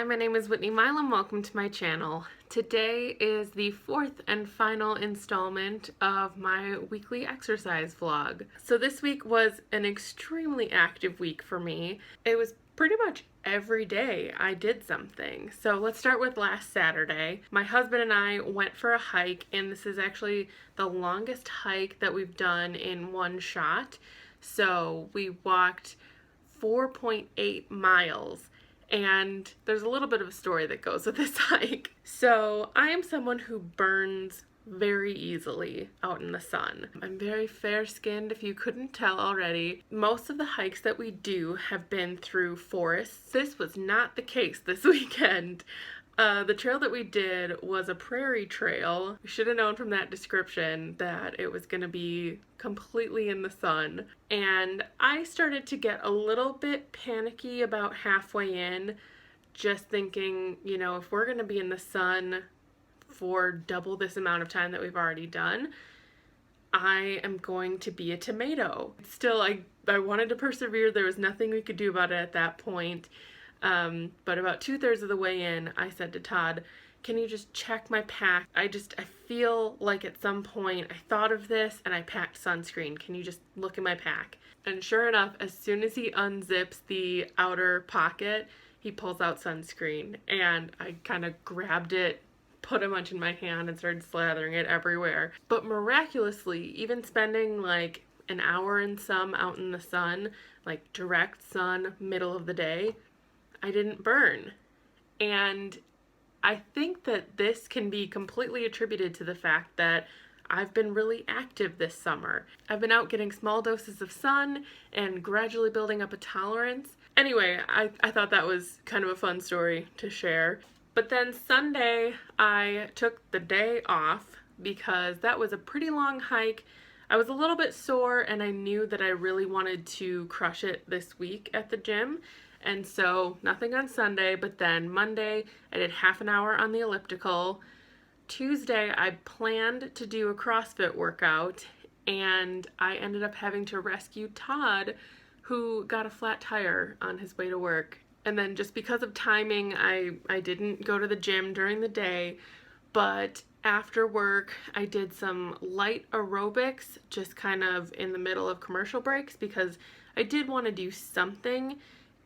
Hi, my name is Whitney Mileham. Welcome to my channel. Today is the fourth and final installment of my weekly exercise vlog. So this week was an extremely active week for me. It was pretty much every day I did something. So let's start with last Saturday. My husband and I went for a hike, and this is actually the longest hike that we've done in one shot. So we walked 4.8 miles. And there's a little bit of a story that goes with this hike. So I am someone who burns very easily out in the sun. I'm very fair-skinned, if you couldn't tell already. Most of the hikes that we do have been through forests. This was not the case this weekend. The trail that we did was a prairie trail. We should have known from that description that it was going to be completely in the sun. And I started to get a little bit panicky about halfway in, just thinking, you know, if we're going to be in the sun for double this amount of time that we've already done, I am going to be a tomato. Still, I wanted to persevere. There was nothing we could do about it at that point. But about 2/3 of the way in, I said to Todd, can you just check my pack? I feel like at some point I thought of this and I packed sunscreen. Can you just look in my pack? And sure enough, as soon as he unzips the outer pocket, he pulls out sunscreen, and I kind of grabbed it, put a bunch in my hand, and started slathering it everywhere. But miraculously, even spending like an hour and some out in the sun, like direct sun, middle of the day, I didn't burn. And I think that this can be completely attributed to the fact that I've been really active this summer. I've been out getting small doses of sun and gradually building up a tolerance. Anyway, I thought that was kind of a fun story to share. But then Sunday, I took the day off because that was a pretty long hike. I was a little bit sore, and I knew that I really wanted to crush it this week at the gym. And so nothing on Sunday, but then Monday I did half an hour on the elliptical. Tuesday I planned to do a CrossFit workout, and I ended up having to rescue Todd, who got a flat tire on his way to work. And then just because of timing, I didn't go to the gym during the day, but after work I did some light aerobics just kind of in the middle of commercial breaks because I did want to do something.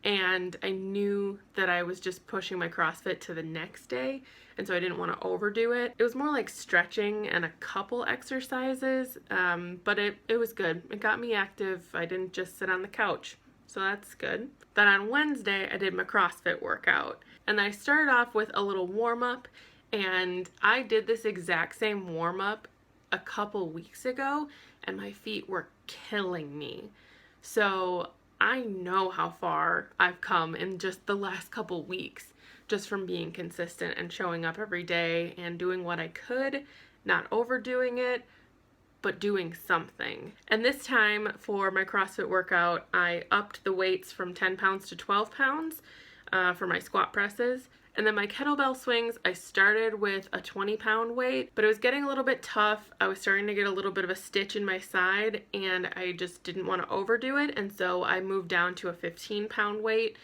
And I knew that I was just pushing my CrossFit to the next day, and so I didn't want to overdo it. It was more like stretching and a couple exercises, but it was good. It got me active. I didn't just sit on the couch, so that's good. Then on Wednesday, I did my CrossFit workout, and I started off with a little warm-up, and I did this exact same warm-up a couple weeks ago, and my feet were killing me. So I know how far I've come in just the last couple weeks, just from being consistent and showing up every day and doing what I could, not overdoing it, but doing something. And this time for my CrossFit workout, I upped the weights from 10 pounds to 12 pounds for my squat presses. And then my kettlebell swings, I started with a 20-pound weight, but it was getting a little bit tough. I was starting to get a little bit of a stitch in my side, and I just didn't want to overdo it, and so I moved down to a 15-pound weight,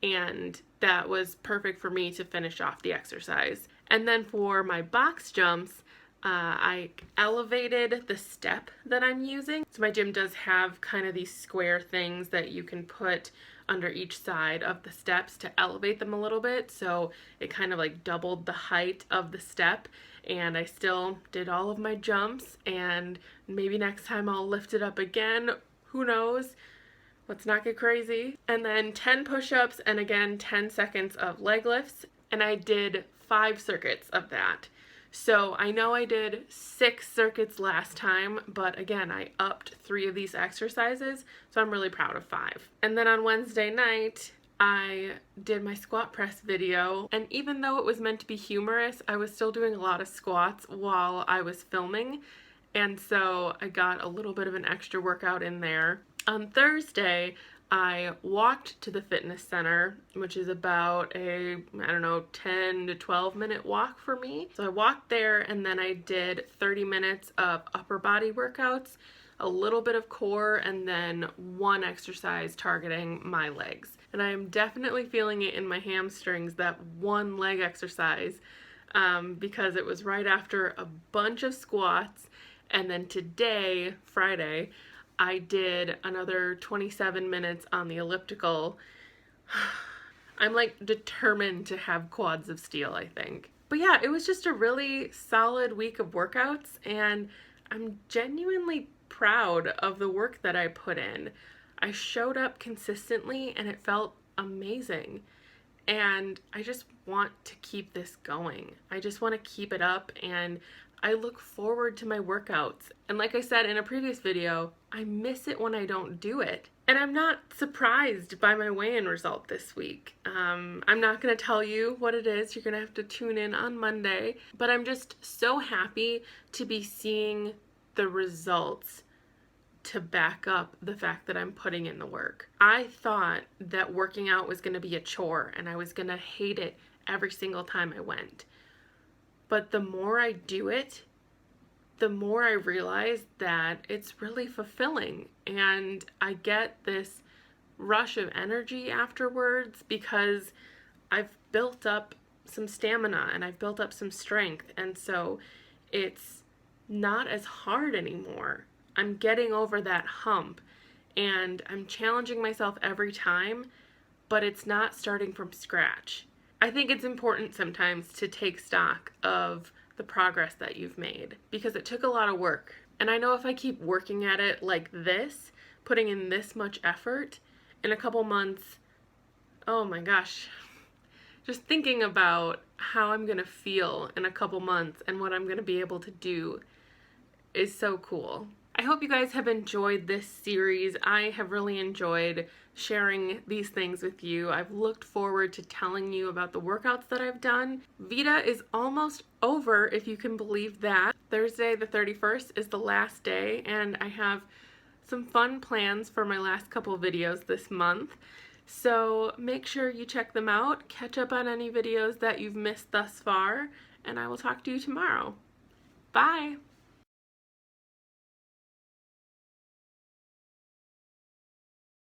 and that was perfect for me to finish off the exercise. And then for my box jumps, I elevated the step that I'm using. So my gym does have kind of these square things that you can put under each side of the steps to elevate them a little bit, so it kind of like doubled the height of the step. And I still did all of my jumps, and maybe next time I'll lift it up again, who knows. Let's not get crazy. And then 10 push-ups, and again 10 seconds of leg lifts, and I did 5 circuits of that. So I know I did 6 circuits last time, but again, I upped 3 of these exercises, so I'm really proud of 5. And then on Wednesday night, I did my squat press video, and even though it was meant to be humorous, I was still doing a lot of squats while I was filming, and so I got a little bit of an extra workout in there. On Thursday, I walked to the fitness center, which is about a, 10 to 12 minute walk for me. So I walked there, and then I did 30 minutes of upper body workouts. a little bit of core, and then one exercise targeting my legs. And I am definitely feeling it in my hamstrings, that one leg exercise, because it was right after a bunch of squats. And then today, Friday, I did another 27 minutes on the elliptical. I'm like determined to have quads of steel, I think. But yeah, it was just a really solid week of workouts, and I'm genuinely proud of the work that I put in. I showed up consistently and it felt amazing. And I just want to keep this going. I just want to keep it up, and I look forward to my workouts. And like I said in a previous video, I miss it when I don't do it. And I'm not surprised by my weigh-in result this week. I'm not going to tell you what it is. You're going to have to tune in on Monday. But I'm just so happy to be seeing the results to back up the fact that I'm putting in the work. I thought that working out was going to be a chore and I was going to hate it every single time I went. But the more I do it, the more I realize that it's really fulfilling, and I get this rush of energy afterwards because I've built up some stamina and I've built up some strength, and so it's not as hard anymore. I'm getting over that hump, and I'm challenging myself every time, but it's not starting from scratch. I think it's important sometimes to take stock of the progress that you've made, because it took a lot of work. And I know if I keep working at it like this, putting in this much effort, in a couple months, oh my gosh, just thinking about how I'm gonna feel in a couple months and what I'm gonna be able to do is so cool. I hope you guys have enjoyed this series. I have really enjoyed sharing these things with you. I've looked forward to telling you about the workouts that I've done. VEDA is almost over, if you can believe that. Thursday the 31st is the last day, and I have some fun plans for my last couple videos this month. So make sure you check them out, catch up on any videos that you've missed thus far, and I will talk to you tomorrow. Bye!